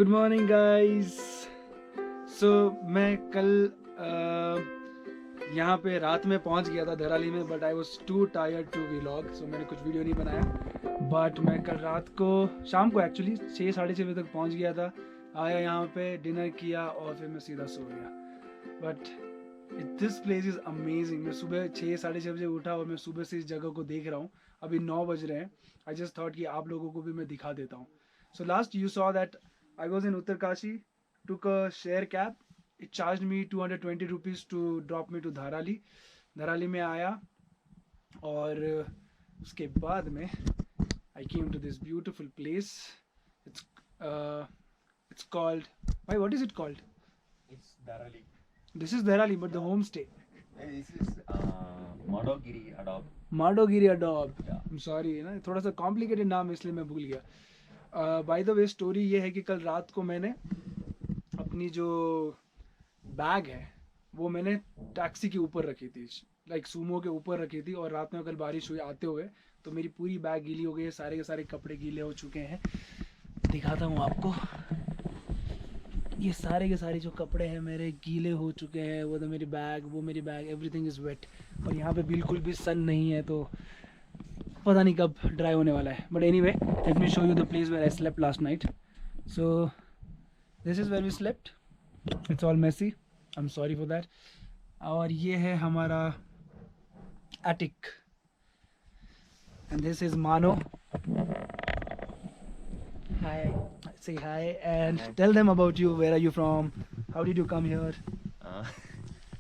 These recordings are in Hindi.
Good morning guys. सो मैं कल यहाँ पे रात में पहुँच गया था धराली में, but I was too tired to vlog, so मैंने कुछ वीडियो नहीं बनाया। बट मैं कल रात को शाम को एक्चुअली 6 साढ़े 6 बजे तक पहुँच गया था। आया यहाँ पे, डिनर किया और फिर मैं सीधा सो गया। But this place is amazing. मैं सुबह 6 साढ़े 6 बजे उठा और मैं सुबह से इस जगह को देख रहा हूँ। अभी 9 बज रहे हैं। आई जस्ट थॉट कि आप लोगों को भी मैं दिखा देता हूँ। So last you saw that I was in Uttarkashi, took a share cab. It charged me 220 rupees to drop me to Dharali. Dharali में आया और उसके बाद में I came to this beautiful place. It's called. Why? What is it called? It's Dharali. This is Dharali, but the homestay. This is Madogiri Adobe. Madogiri Adobe. Yeah. I'm sorry, ना थोड़ा सा complicated नाम इसलिए मैं भूल गया। बाय द वे स्टोरी ये है कि कल रात को मैंने अपनी जो बैग है वो मैंने टैक्सी के ऊपर रखी थी, लाइक सूमो के ऊपर रखी थी। और रात में कल बारिश हुई आते हुए, तो मेरी पूरी बैग गीली हो गई है, सारे के सारे कपड़े गीले हो चुके हैं। दिखाता हूँ आपको, ये सारे के सारे जो कपड़े हैं मेरे गीले हो चुके हैं। वो तो मेरी बैग, एवरीथिंग इज़ वेट। और यहाँ पे बिल्कुल भी सन नहीं है, तो पता नहीं कब ड्राई होने वाला है। But anyway, let me show you the place where I slept last night. So this is where we slept. It's all messy, I am sorry for that. और ये है हमारा attic, and this is Mano. Hi, say hi and tell them about you. Where are you from? How did you come here?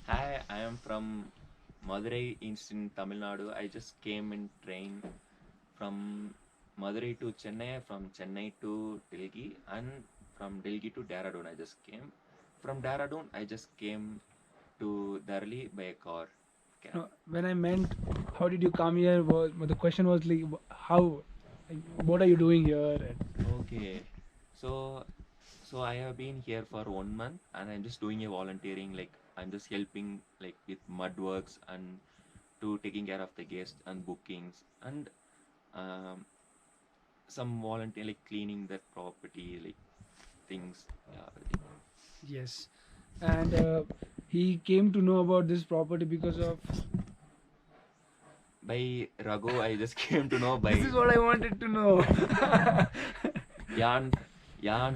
Hi, I am from Madurai in Tamil Nadu. I just came in train from Madurai to Chennai, from Chennai to Delhi, and from Delhi to Dehradun. I just came. From Dehradun, I just came to Dharali by a car. Okay. No, when I meant how did you come here, the question was like how, like, what are you doing here? Okay. So I have been here for 1 month, and I'm just doing a volunteering. Like I'm just helping, like with mud works and to taking care of the guests and bookings and um, some volunteer like cleaning that property, like things. Yeah. Yes, and he came to know about this property because of. By Raghu, I just came to know by This is what I wanted to know. Jan.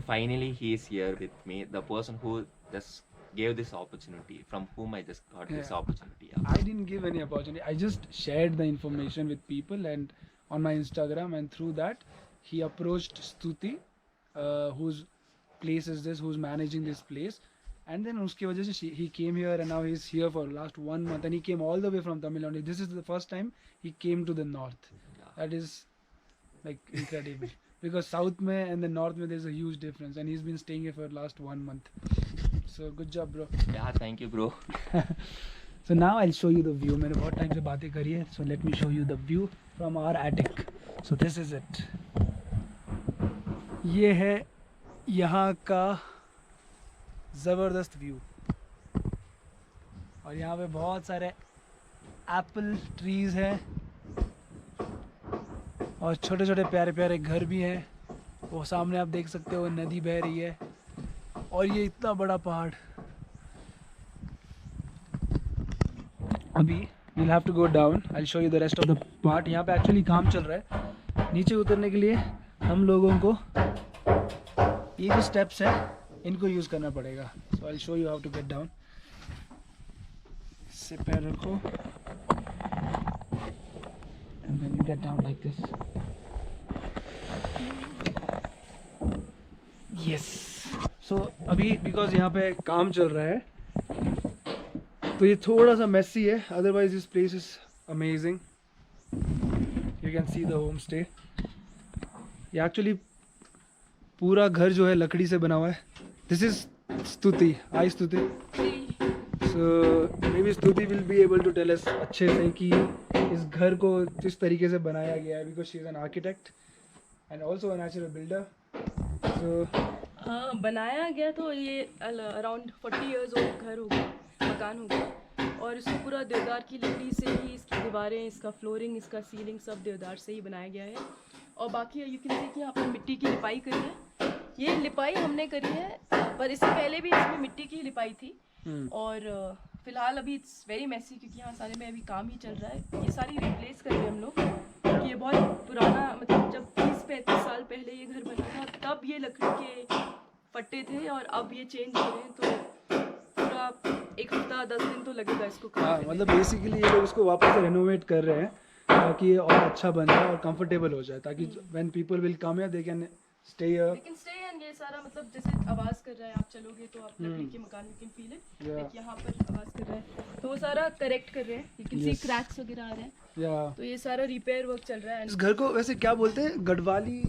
Finally, he is here with me. The person who just gave this opportunity, from whom I just got this Yeah. opportunity. Yeah. I didn't give any opportunity. I just shared the information with people and on my Instagram, and through that he approached Stuti, whose place is this, who's managing this place. And then उसकी वजह से he came here, and now he's here for last 1 month, and he came all the way from Tamil Nadu. This is the first time he came to the north. Yeah. That is like incredible. Because south में and the north में there's a huge difference, and he's been staying here for last 1 month. So good job, bro. Yeah, thank you, bro. So now I'll show you the view. मैंने बहुत टाइम से बातें करी है, so let me show you the view from our attic. So this is it. ये है यहाँ का ज़बरदस्त व्यू, और यहाँ पे बहुत सारे एप्पल ट्रीज़ हैं और छोटे छोटे प्यारे प्यारे घर भी हैं। वो सामने आप देख सकते हो, नदी बह रही है, और ये इतना बड़ा पहाड़। अभी we'll have to go down. I'll show you the rest of the part. यहाँ पे एक्चुअली काम चल रहा है। नीचे उतरने के लिए हम लोगों को ये जो स्टेप्स हैं इनको यूज़ करना पड़ेगा। So I'll show you how to get down. इससे पैर रखो and then you get down like this. Yes. So अभी because यहाँ पे काम चल रहा है, तो ये थोड़ा सा मेसी है, otherwise this place is amazing. You can see the home stay. ये एक्चुअली पूरा घर जो है लकड़ी से बना हुआ है। This is Stuti. Hi Stuti. So maybe Stuti will be able to tell us अच्छे से कि इस घर को किस तरीके से बनाया गया है, because she is an architect and also a natural builder. So बनाया गया तो ये अराउंड 40 इयर्स ओल्ड घर होगा, मकान होगा, और इसको पूरा देवदार की लकड़ी से ही इसकी दीवारें, इसका फ्लोरिंग, इसका सीलिंग सब देवदार से ही बनाया गया है। और बाकी यू कैन सी कि यहाँ पर मिट्टी की लिपाई करी है, ये लिपाई हमने करी है, पर इससे पहले भी इसमें मिट्टी की लिपाई थी। और फिलहाल अभी इट्स वेरी मैसी क्योंकि यहाँ सारे में अभी काम ही चल रहा है। ये सारी रिप्लेस कर रहे हैं हम लोग क्योंकि ये बहुत पुराना, मतलब जब 30-35 साल पहले ये घर बना था तब ये लकड़ी के फट्टे थे और अब ये चेंज हो रहे हैं, तो पूरा एक हफ्ता 10 दिन तो लगेगा इसको काम हाँ, करने मतलब बेसिकली ये लोग इसको वापस से रेनोवेट कर रहे हैं ताकि ये और अच्छा बन जाए और कंफर्टेबल हो जाए, ताकि when people will come here they can stay here. लेकिन स्टे एंड ये सारा, मतलब जैसे आवाज कर रहा है, आप चलोगे तो आप लकड़ी के मकान you can feel it, like यहाँ पर आवाज कर रहा है तो वो सारा करेक्ट कर रहे हैं। यू कैन सी क्रैक्स वगैरह आ रहे हैं, या तो ये सारा रिपेयर वर्क चल रहा है। इस घर को वैसे क्या बोलते हैं, गढ़वाली,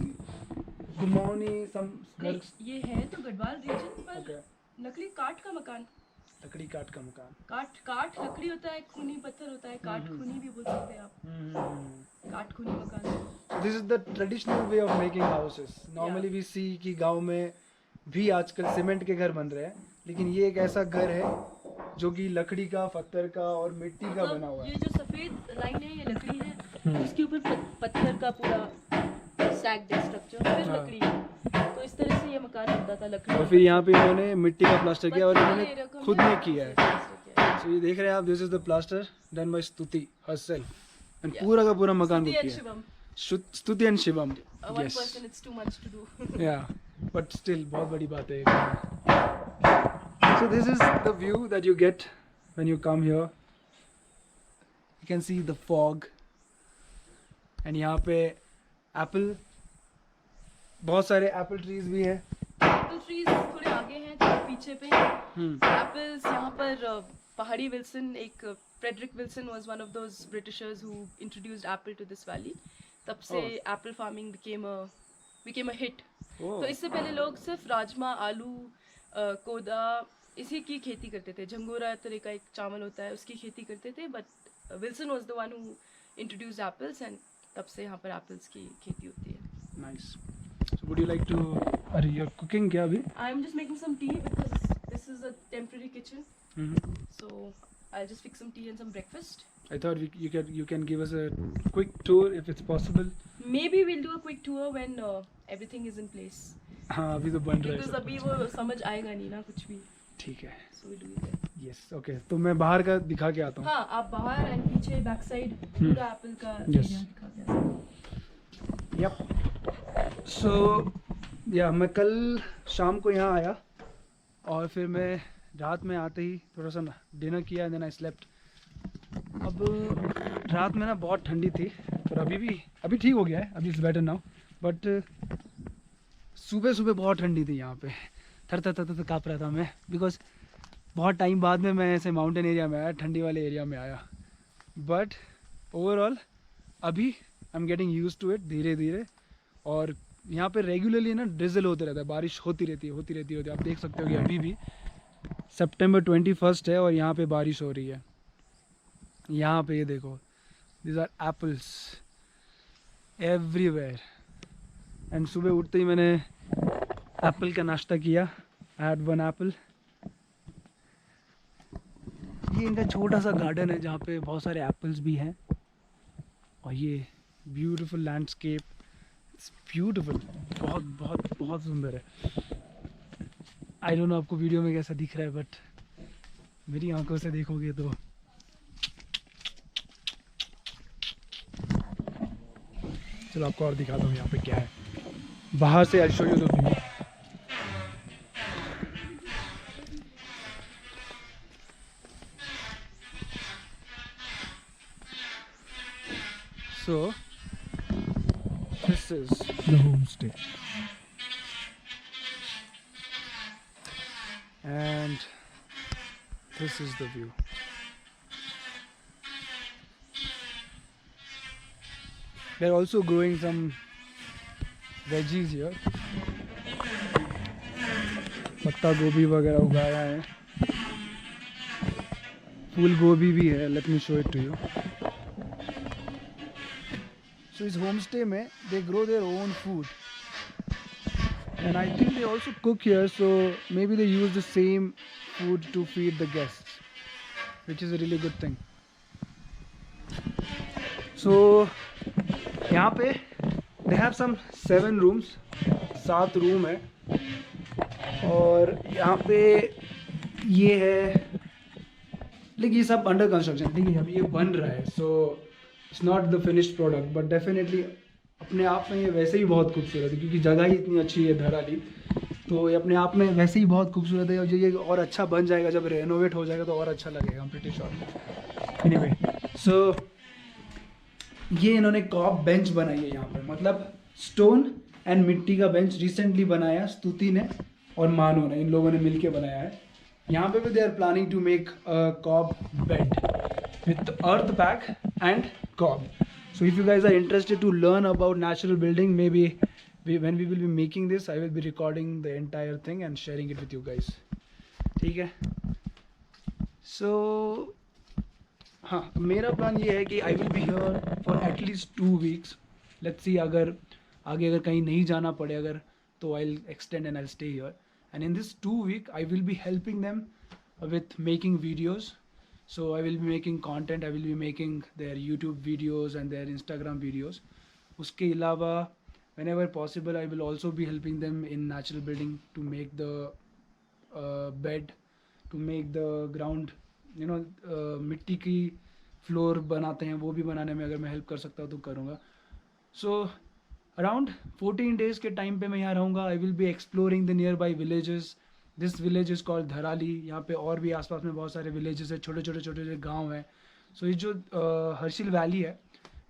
गुमावनी, सम घर? नहीं, ये है तो गढ़वाल रीजन, पर Okay. लकड़ी काठ का मकान, लकड़ी काट का मकान। काठ लकड़ी होता है, खूनी पत्थर होता है, काठ खूनी भी बोल सकते हैं आप, काठ खूनी मकान। This is the traditional way of making houses. Normally we see कि गांव में भी आजकल सीमेंट के घर बन रहे हैं, लेकिन ये एक ऐसा घर है जो कि लकड़ी का, पत्थर का और मिट्टी का बना हुआ ये है। जो सफेद लाइन है ये लकड़ी है, उसके ऊपर पत्थर का पूरा स्टैक्ड स्ट्रक्चर, फिर लकड़ी है। तो इस तरह से ये मकान बनता था लकड़ी, और फिर यहाँ पे इन्होंने मिट्टी का प्लास्टर किया और इन्होंने पत्थर वाले खुद रकम ने किया है। प्लास्टर किया है। So ये देख रहे हैं आप, this is the plaster done by स्तुति herself, एंड पूरा का पूरा मकान को स्तुति and किया है। शिवम, स्तुति and Shivam, one yes person it's too much to do। या, बट स्टिल बहुत बड़ी बात है। So this is the view that you get when you come here. You can see the fog, and यहाँ पे एप्पल, बहुत सारे एप्पल ट्रीज भी हैं। एप्पल ट्रीज थोड़े आगे हैं, थोड़े पीछे पे एप्पल्स। यहाँ पर पहाड़ी विल्सन, एक Frederick Wilson was one of those Britishers who introduced apple to this valley. तब से apple farming became a hit. तो इससे पहले लोग सिर्फ राजमा, आलू, कोदा इसी की खेती करते थे। झंगोरा तरह का एक चावल होता है, उसकी खेती करते थे, but Wilson was the one who introduced apples, and तब से यहाँ पर एप्पल्स की खेती होती है। Nice. So would you like to, अरे you're cooking क्या अभी? I am just making some tea because this is a temporary kitchen. So I'll just fix some tea and some breakfast. I thought you can give us a quick tour if it's possible. Maybe we'll do a quick tour when everything is in place. हाँ, अभी तो बन रहा है Because सब अभी कुछ। वो समझ आएगा नहीं ना कुछ भी। ठीक है। So we'll do it then. Yes, okay. तो मैं बाहर का दिखा के आता हूँ। हाँ, आप बाहर एंड पीछे बैक साइड पूरा एप्पल का Yes. एरिया दिखा के। Yep. So या मैं कल शाम को यहाँ आया और फिर मैं रात में आते ही थोड़ा सा डिनर किया, देन आई स्लेप्ट। अब रात में ना बहुत ठंडी थी, पर अभी ठीक हो गया है, अभी इट्स बेटर नाउ। बट सुबह सुबह बहुत ठंडी थी यहाँ पे, थर काँप रहा था मैं, बिकॉज बहुत टाइम बाद में मैं ऐसे माउंटेन एरिया में आया, ठंडी वाले एरिया में आया। बट ओवरऑल अभी I am getting used to it धीरे धीरे। और यहाँ पे रेगुलरली ना ड्रिजल होते रहता है, बारिश होती रहती है। आप देख सकते हो कि अभी भी सितंबर 21 है और यहाँ पे बारिश हो रही है। यहाँ पे ये देखो, this are apples everywhere. And सुबह उठते ही मैंने एप्पल का नाश्ता किया। I had 1 apple. ये इनका छोटा सा गार्डन है जहाँ पे बहुत सारे एप्पल्स भी हैं, और ये ब्यूटीफुल लैंडस्केप, इट्स ब्यूटीफुल, बहुत बहुत बहुत सुंदर है। आई डोंट नो आपको वीडियो में कैसा दिख रहा है, बट मेरी आंखों से देखोगे तो चलो आपको और दिखाता हूँ यहाँ पे क्या है बाहर से। I show you the view. So this is the homestay, and this is the view. They're also growing some veggies here. पत्ता गोभी वगैरह उगाया है, फूल गोभी भी है। Let me show it to you. So इस homestay में they grow their own food, and I think they also cook here, so maybe they use the same food to feed the guests, which is a really good thing. So यहाँ पे they have some 7 rooms, 7 room है और यहाँ पे ये है, लेकिन ये सब अंडर कंस्ट्रक्शन, ठीक है, अभी ये बन रहा है, so it's not the finished product, but definitely अपने आप में ये वैसे ही बहुत खूबसूरत है क्योंकि जगह ही इतनी अच्छी है धराली, तो ये अपने आप में वैसे ही बहुत खूबसूरत है और ये और अच्छा बन जाएगा, जब रेनोवेट हो जाएगा तो और अच्छा लगेगा, I am pretty sure. Anyway, so ये इन्होंने कॉब बेंच बनाई है यहाँ पर, मतलब स्टोन एंड मिट्टी का बेंच रिसेंटली बनाया स्तुति ने और मानो ने, इन लोगों ने मिलके बनाया है। यहाँ पे भी they are planning to make cob bed with earth pack and cob. So if you guys are interested to learn about natural building, maybe when we will be making this, I will be recording the entire thing and sharing it with you guys. ठीक है? So हाँ, मेरा प्लान ये है कि I will be here for at least 2 weeks. Let's see, अगर कहीं नहीं जाना पड़े अगर, तो I'll extend and I'll stay here. And in this 2 week, I will be helping them with making videos. So I will be making content, I will be making their YouTube videos and their Instagram videos. उसके अलावा whenever possible, I will also be helping them in natural building to make the bed, to make the ground, you know, मिट्टी की फ्लोर बनाते हैं वो भी बनाने में अगर मैं हेल्प कर सकता हूँ तो करूँगा. So around 14 days के टाइम पे मैं यहाँ रहूँगा. I will be exploring the nearby villages. This village is called Dharali. यहाँ पे और भी आसपास में बहुत सारे विलेजेस है, छोटे छोटे गांव हैं. सो ये जो हर्षिल वैली है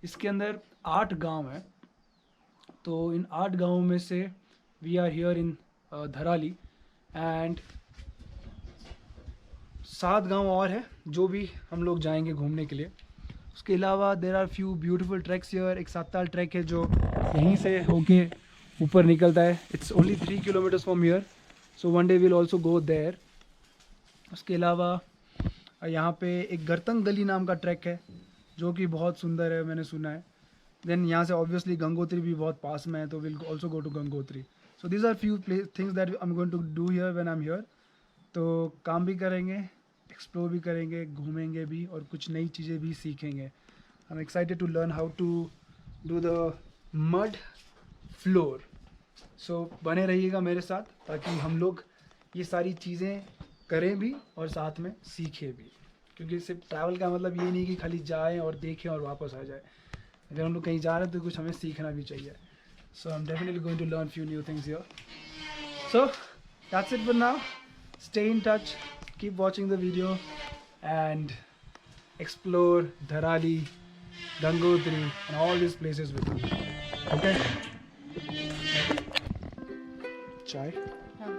इसके अंदर 8 गांव हैं. तो इन 8 गांवों में से we are here in Dharali and 7 गांव और है जो भी हम लोग जाएंगे घूमने के लिए. उसके अलावा there are few beautiful tracks here. एक साताल ट्रैक है जो यहीं से होके ऊपर निकलता है. It's only 3 kilometres from here. So one day will also go there. उसके अलावा यहाँ पे एक गर्तंग गली नाम का ट्रैक है जो कि बहुत सुंदर है, मैंने सुना है. देन यहाँ से ऑब्वियसली गंगोत्री भी बहुत पास में है, तो will also go to Gangotri. So these are few things that I am going to do here when I am here. तो काम भी करेंगे, एक्सप्लोर भी करेंगे, घूमेंगे भी और कुछ नई चीज़ें भी सीखेंगे. I am excited to learn how to do the mud floor. So बने रहिएगा मेरे साथ ताकि हम लोग ये सारी चीज़ें करें भी और साथ में सीखें भी, क्योंकि सिर्फ ट्रैवल का मतलब ये नहीं कि खाली जाएं और देखें और वापस आ जाए. अगर हम लोग कहीं जा रहे हैं तो कुछ हमें सीखना भी चाहिए. So I am definitely going to learn few new things here. So that's it for now. Stay in touch, keep watching the video and explore Dharali, Gangotri and all these places with me. Okay? Chai? हाँ.